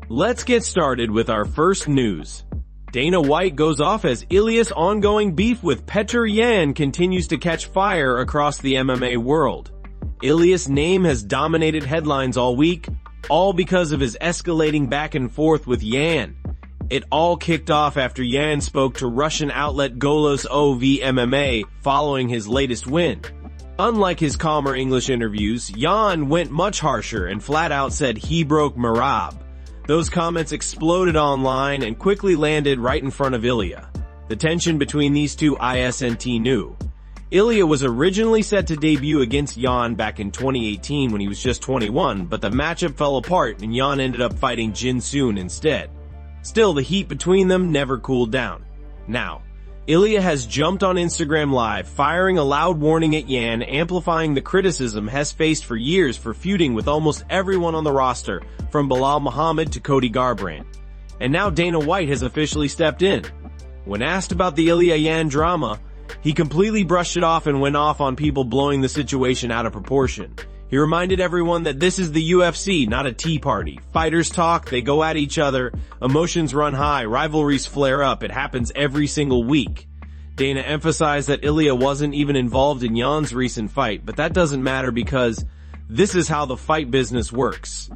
Let's get started with our first news. Dana White goes off as Ilia's ongoing beef with Petr Yan continues to catch fire across the MMA world. Ilia's name has dominated headlines all week, all because of his escalating back and forth with Yan. It all kicked off after Yan spoke to Russian outlet Golos OV MMA following his latest win. Unlike his calmer English interviews, Yan went much harsher and flat out said he broke Merab. Those comments exploded online and quickly landed right in front of Ilia. The tension between these two isn't new. Ilia was originally set to debut against Yan back in 2018 when he was just 21, but the matchup fell apart and Yan ended up fighting Jin Soon instead. Still, the heat between them never cooled down. Now, Ilia has jumped on Instagram Live, firing a loud warning at Yan, amplifying the criticism Hess faced for years for feuding with almost everyone on the roster, from Bilal Muhammad to Cody Garbrandt. And now Dana White has officially stepped in. When asked about the Ilia-Yan drama, he completely brushed it off and went off on people blowing the situation out of proportion. He reminded everyone that this is the UFC, not a tea party. Fighters talk, they go at each other, emotions run high, rivalries flare up, it happens every single week. Dana emphasized that Ilia wasn't even involved in Yan's recent fight, but that doesn't matter because this is how the fight business works.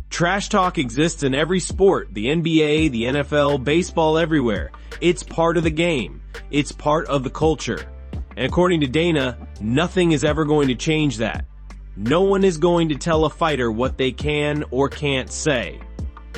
Trash talk exists in every sport, the NBA, the NFL, baseball, everywhere. It's part of the game. It's part of the culture. And according to Dana, nothing is ever going to change that. No one is going to tell a fighter what they can or can't say.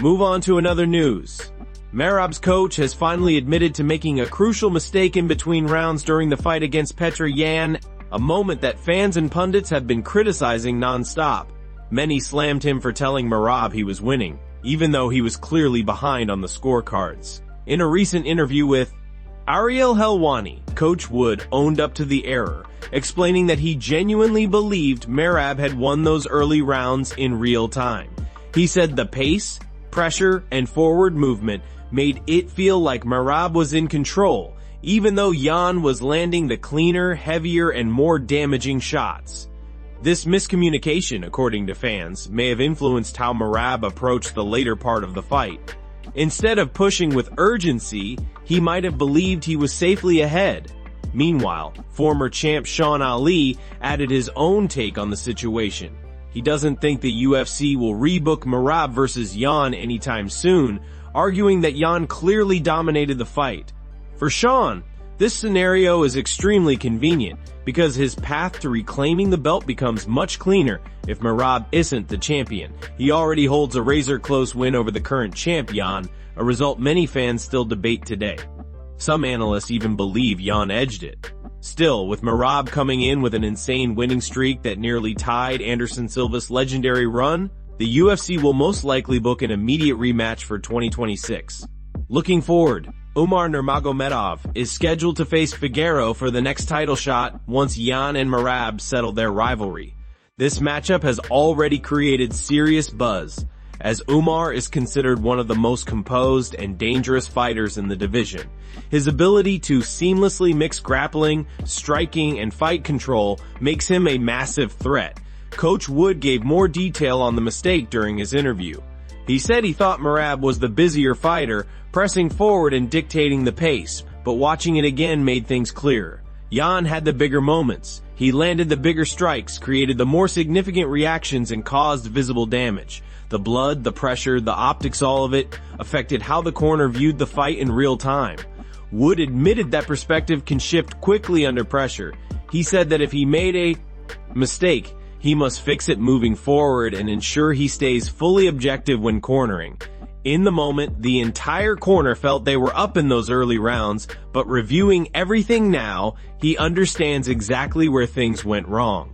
Move on to another news. Merab's coach has finally admitted to making a crucial mistake in between rounds during the fight against Petr Yan, a moment that fans and pundits have been criticizing non-stop. Many slammed him for telling Merab he was winning, even though he was clearly behind on the scorecards. In a recent interview with Ariel Helwani, Coach Wood owned up to the error, explaining that he genuinely believed Merab had won those early rounds in real time. He said the pace, pressure, and forward movement made it feel like Merab was in control, even though Yan was landing the cleaner, heavier, and more damaging shots. This miscommunication, according to fans, may have influenced how Merab approached the later part of the fight. Instead of pushing with urgency, he might have believed he was safely ahead. Meanwhile, former champ Sean Ali added his own take on the situation. He doesn't think the UFC will rebook Merab versus Yan anytime soon, arguing that Yan clearly dominated the fight. For Sean, this scenario is extremely convenient because his path to reclaiming the belt becomes much cleaner if Merab isn't the champion. He already holds a razor-close win over the current champ Yan, a result many fans still debate today. Some analysts even believe Yan edged it. Still, with Merab coming in with an insane winning streak that nearly tied Anderson Silva's legendary run, the UFC will most likely book an immediate rematch for 2026. Looking forward, Umar Nurmagomedov is scheduled to face Figueiredo for the next title shot once Yan and Merab settle their rivalry. This matchup has already created serious buzz, as Umar is considered one of the most composed and dangerous fighters in the division. His ability to seamlessly mix grappling, striking, and fight control makes him a massive threat. Coach Wood gave more detail on the mistake during his interview. He said he thought Merab was the busier fighter, pressing forward and dictating the pace, but watching it again made things clearer. Yan had the bigger moments. He landed the bigger strikes, created the more significant reactions, and caused visible damage. The blood, the pressure, the optics, all of it affected how the corner viewed the fight in real time. Wood admitted that perspective can shift quickly under pressure. He said that if he made a mistake, he must fix it moving forward and ensure he stays fully objective when cornering. In the moment, the entire corner felt they were up in those early rounds, but reviewing everything now, he understands exactly where things went wrong.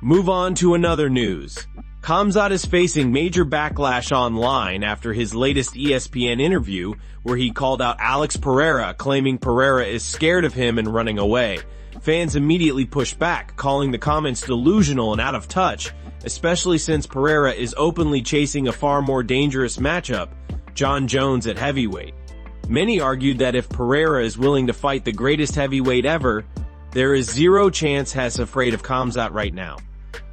Move on to another news. Khamzat is facing major backlash online after his latest ESPN interview, where he called out Alex Pereira, claiming Pereira is scared of him and running away. Fans immediately pushed back, calling the comments delusional and out of touch, especially since Pereira is openly chasing a far more dangerous matchup, John Jones at heavyweight. Many argued that if Pereira is willing to fight the greatest heavyweight ever, there is zero chance Hess afraid of Khamzat right now.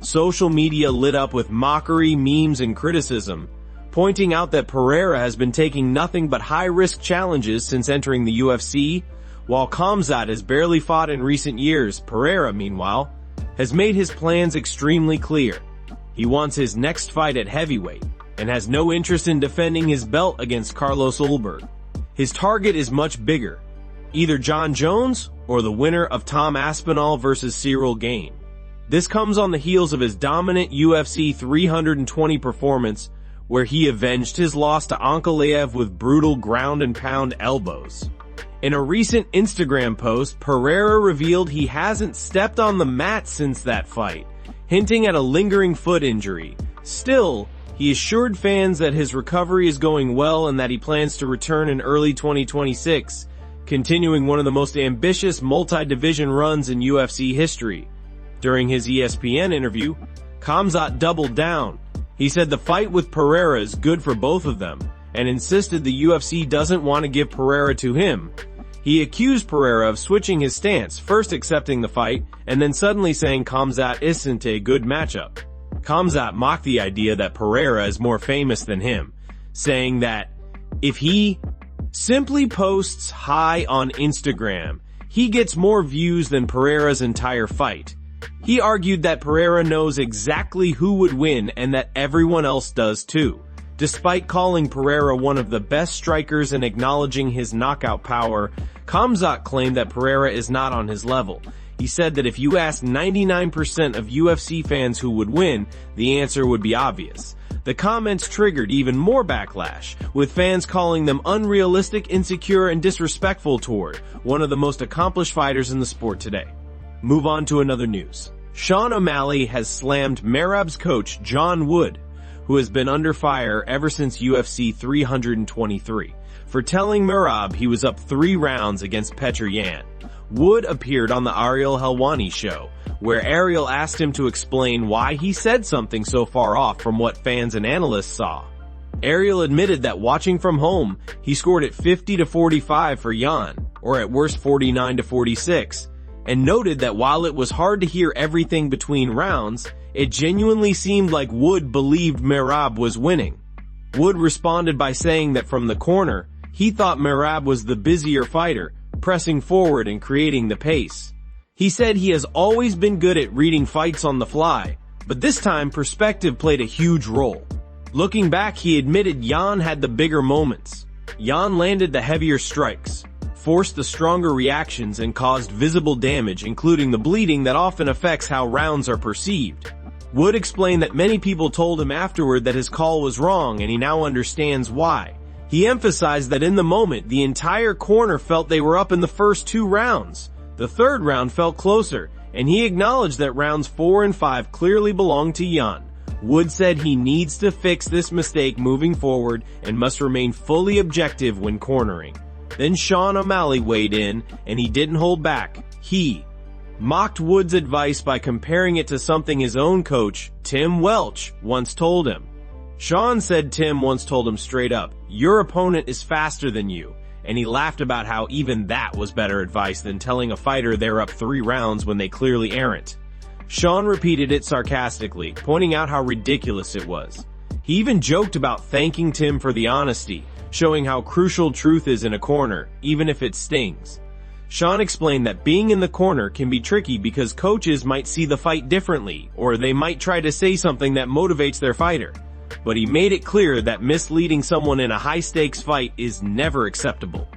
Social media lit up with mockery, memes, and criticism, pointing out that Pereira has been taking nothing but high-risk challenges since entering the UFC. While Khamzat has barely fought in recent years, Pereira, meanwhile, has made his plans extremely clear. He wants his next fight at heavyweight, and has no interest in defending his belt against Carlos Ulberg. His target is much bigger, either John Jones or the winner of Tom Aspinall versus Cyril Gane. This comes on the heels of his dominant UFC 320 performance, where he avenged his loss to Ankalaev with brutal ground-and-pound elbows. In a recent Instagram post, Pereira revealed he hasn't stepped on the mat since that fight, hinting at a lingering foot injury. Still, he assured fans that his recovery is going well and that he plans to return in early 2026, continuing one of the most ambitious multi-division runs in UFC history. During his ESPN interview, Khamzat doubled down. He said the fight with Pereira is good for both of them, and insisted the UFC doesn't want to give Pereira to him. He accused Pereira of switching his stance, first accepting the fight, and then suddenly saying Khamzat isn't a good matchup. Khamzat mocked the idea that Pereira is more famous than him, saying that if he simply posts hi on Instagram, he gets more views than Pereira's entire fight. He argued that Pereira knows exactly who would win and that everyone else does too. Despite calling Pereira one of the best strikers and acknowledging his knockout power, Khamzat claimed that Pereira is not on his level. He said that if you asked 99% of UFC fans who would win, the answer would be obvious. The comments triggered even more backlash, with fans calling them unrealistic, insecure, and disrespectful toward one of the most accomplished fighters in the sport today. Move on to another news. Sean O'Malley has slammed Merab's coach, John Wood, who has been under fire ever since UFC 323, for telling Merab he was up 3 rounds against Petr Yan. Wood appeared on the Ariel Helwani show, where Ariel asked him to explain why he said something so far off from what fans and analysts saw. Ariel admitted that watching from home, he scored at 50-45 for Yan, or at worst 49-46, and noted that while it was hard to hear everything between rounds, it genuinely seemed like Wood believed Merab was winning. Wood responded by saying that from the corner, he thought Merab was the busier fighter, pressing forward and creating the pace. He said he has always been good at reading fights on the fly, but this time perspective played a huge role. Looking back, he admitted Yan had the bigger moments. Yan landed the heavier strikes, forced the stronger reactions, and caused visible damage, including the bleeding that often affects how rounds are perceived. Wood explained that many people told him afterward that his call was wrong and he now understands why. He emphasized that in the moment, the entire corner felt they were up in the first 2 rounds. The third round felt closer, and he acknowledged that rounds 4 and 5 clearly belonged to Yan. Wood said he needs to fix this mistake moving forward and must remain fully objective when cornering. Then Sean O'Malley weighed in, and he didn't hold back. He mocked Wood's advice by comparing it to something his own coach, Tim Welch, once told him. Sean said Tim once told him straight up, "Your opponent is faster than you," and he laughed about how even that was better advice than telling a fighter they're up 3 rounds when they clearly aren't. Sean repeated it sarcastically, pointing out how ridiculous it was. He even joked about thanking Tim for the honesty, showing how crucial truth is in a corner, even if it stings. Sean explained that being in the corner can be tricky because coaches might see the fight differently, or they might try to say something that motivates their fighter. But he made it clear that misleading someone in a high-stakes fight is never acceptable.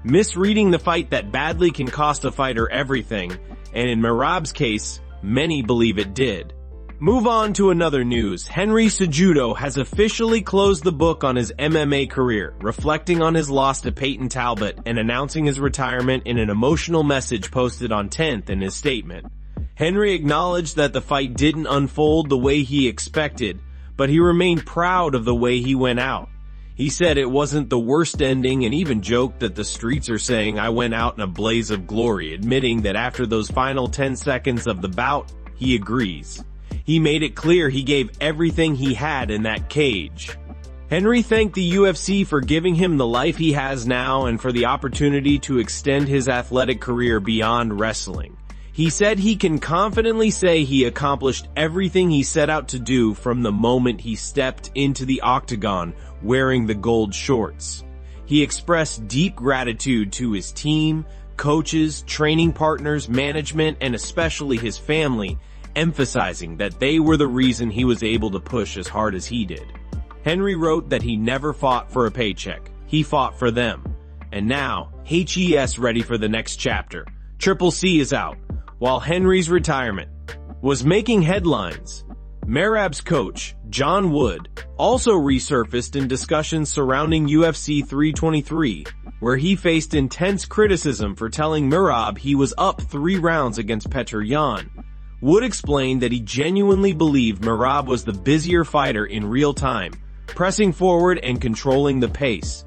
Misreading the fight that badly can cost a fighter everything, and in Merab's case, many believe it did. Move on to another news. Henry Cejudo has officially closed the book on his MMA career, reflecting on his loss to Peyton Talbot and announcing his retirement in an emotional message posted on 10th in his statement. Henry acknowledged that the fight didn't unfold the way he expected, but he remained proud of the way he went out. He said it wasn't the worst ending and even joked that the streets are saying I went out in a blaze of glory, admitting that after those final 10 seconds of the bout, he agrees. He made it clear he gave everything he had in that cage. Henry thanked the UFC for giving him the life he has now and for the opportunity to extend his athletic career beyond wrestling. He said he can confidently say he accomplished everything he set out to do from the moment he stepped into the octagon wearing the gold shorts. He expressed deep gratitude to his team, coaches, training partners, management, and especially his family, emphasizing that they were the reason he was able to push as hard as he did. Henry wrote that he never fought for a paycheck. He fought for them. And now, HES ready for the next chapter. Triple C is out, while Henry's retirement was making headlines. Merab's coach, John Wood, also resurfaced in discussions surrounding UFC 323, where he faced intense criticism for telling Merab he was up 3 rounds against Petr Yan. Wood explained that he genuinely believed Merab was the busier fighter in real time, pressing forward and controlling the pace.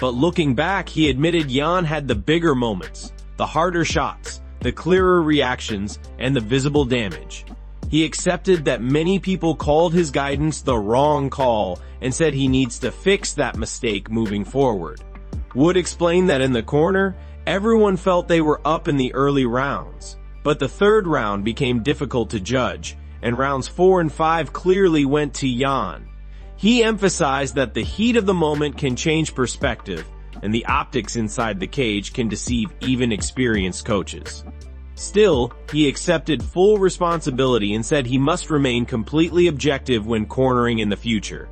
But looking back, he admitted Yan had the bigger moments, the harder shots, the clearer reactions, and the visible damage. He accepted that many people called his guidance the wrong call and said he needs to fix that mistake moving forward. Wood explained that in the corner, everyone felt they were up in the early rounds, but the third round became difficult to judge, and rounds 4 and 5 clearly went to Yan. He emphasized that the heat of the moment can change perspective, and the optics inside the cage can deceive even experienced coaches. Still, he accepted full responsibility and said he must remain completely objective when cornering in the future.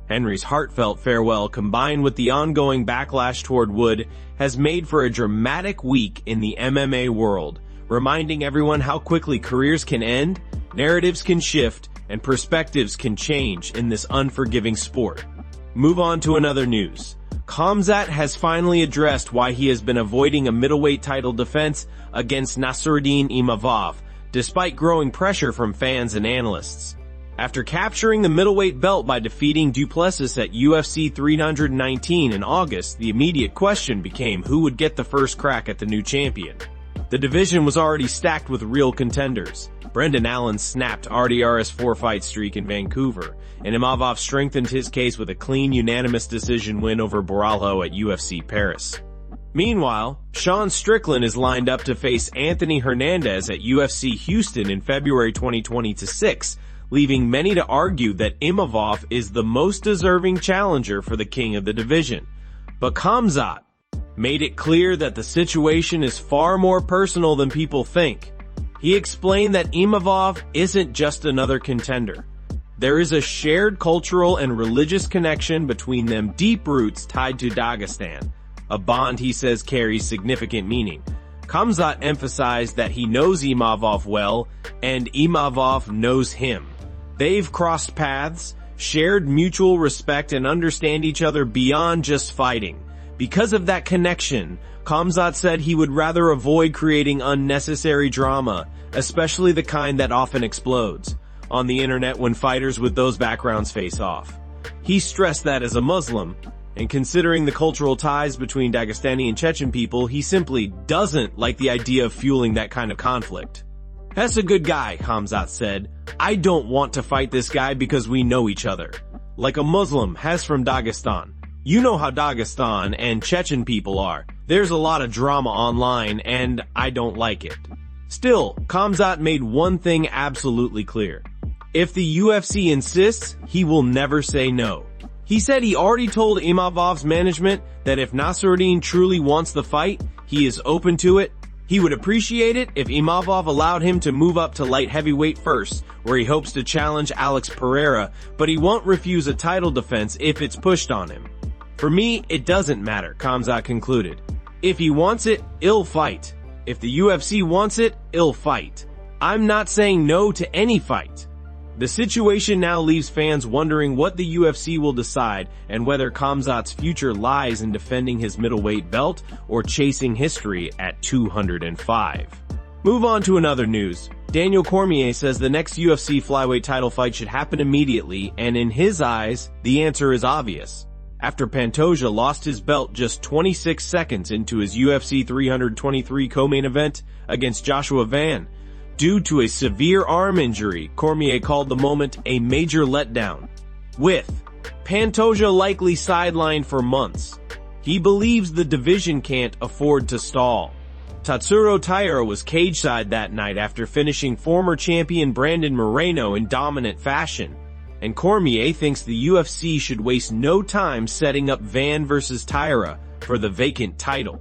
Henry's heartfelt farewell, combined with the ongoing backlash toward Wood, has made for a dramatic week in the MMA world, reminding everyone how quickly careers can end, narratives can shift, and perspectives can change in this unforgiving sport. Move on to another news. Khamzat has finally addressed why he has been avoiding a middleweight title defense against Nassourdine Imavov, despite growing pressure from fans and analysts. After capturing the middleweight belt by defeating Duplessis at UFC 319 in August, the immediate question became who would get the first crack at the new champion. The division was already stacked with real contenders. Brendan Allen snapped RDR's 4-fight streak in Vancouver, and Imavov strengthened his case with a clean unanimous decision win over Boralho at UFC Paris. Meanwhile, Sean Strickland is lined up to face Anthony Hernandez at UFC Houston in February 2026, leaving many to argue that Imavov is the most deserving challenger for the king of the division. But Khamzat made it clear that the situation is far more personal than people think. He explained that Imavov isn't just another contender. There is a shared cultural and religious connection between them, deep roots tied to Dagestan, a bond he says carries significant meaning. Khamzat emphasized that he knows Imavov well, and Imavov knows him. They've crossed paths, shared mutual respect, and understand each other beyond just fighting. Because of that connection, Khamzat said he would rather avoid creating unnecessary drama, especially the kind that often explodes on the internet when fighters with those backgrounds face off. He stressed that as a Muslim, and considering the cultural ties between Dagestani and Chechen people, he simply doesn't like the idea of fueling that kind of conflict. "That's a good guy," Khamzat said. "I don't want to fight this guy because we know each other. Like a Muslim, has from Dagestan. You know how Dagestan and Chechen people are. There's a lot of drama online, and I don't like it." Still, Khamzat made one thing absolutely clear. If the UFC insists, he will never say no. He said he already told Imavov's management that if Nassourdine truly wants the fight, he is open to it. He would appreciate it if Imavov allowed him to move up to light heavyweight first, where he hopes to challenge Alex Pereira, but he won't refuse a title defense if it's pushed on him. "For me, it doesn't matter," Khamzat concluded. "If he wants it, he'll fight. If the UFC wants it, he'll fight. I'm not saying no to any fight." The situation now leaves fans wondering what the UFC will decide and whether Khamzat's future lies in defending his middleweight belt or chasing history at 205. Move on to another news. Daniel Cormier says the next UFC flyweight title fight should happen immediately, and in his eyes, the answer is obvious. After Pantoja lost his belt just 26 seconds into his UFC 323 co-main event against Joshua Van, due to a severe arm injury, Cormier called the moment a major letdown. With Pantoja likely sidelined for months, he believes the division can't afford to stall. Tatsuro Taira was cageside that night after finishing former champion Brandon Moreno in dominant fashion, and Cormier thinks the UFC should waste no time setting up Van versus Taira for the vacant title.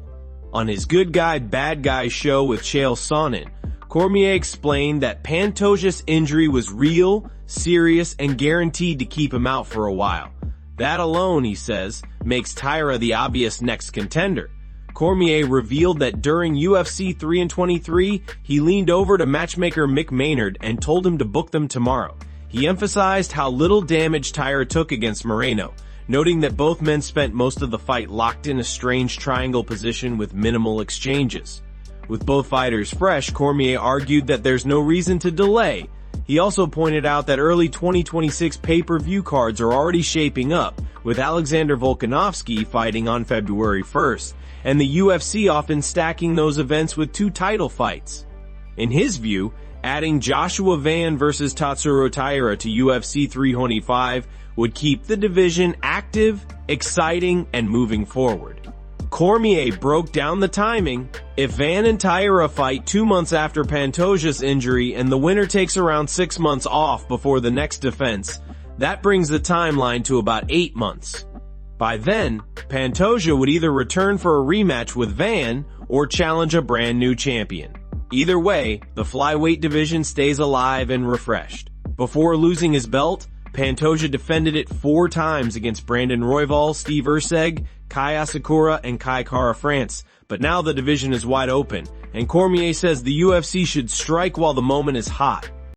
On his Good Guy, Bad Guy show with Chael Sonnen, Cormier explained that Pantoja's injury was real, serious, and guaranteed to keep him out for a while. That alone, he says, makes Taira the obvious next contender. Cormier revealed that during UFC 323, he leaned over to matchmaker Mick Maynard and told him to book them tomorrow. He emphasized how little damage Taira took against Moreno, noting that both men spent most of the fight locked in a strange triangle position with minimal exchanges. With both fighters fresh, Cormier argued that there's no reason to delay. He also pointed out that early 2026 pay-per-view cards are already shaping up, with Alexander Volkanovski fighting on February 1st, and the UFC often stacking those events with 2 title fights. In his view, adding Joshua Van versus Tatsuro Taira to UFC 325 would keep the division active, exciting, and moving forward. Cormier broke down the timing. If Van and Taira fight 2 months after Pantoja's injury and the winner takes around 6 months off before the next defense, that brings the timeline to about 8 months. By then, Pantoja would either return for a rematch with Van or challenge a brand new champion. Either way, the flyweight division stays alive and refreshed. Before losing his belt, Pantoja defended it 4 times against Brandon Royval, Steve Erceg, Kai Asakura, and Kai Kara France, but now the division is wide open, and Cormier says the UFC should strike while the moment is hot.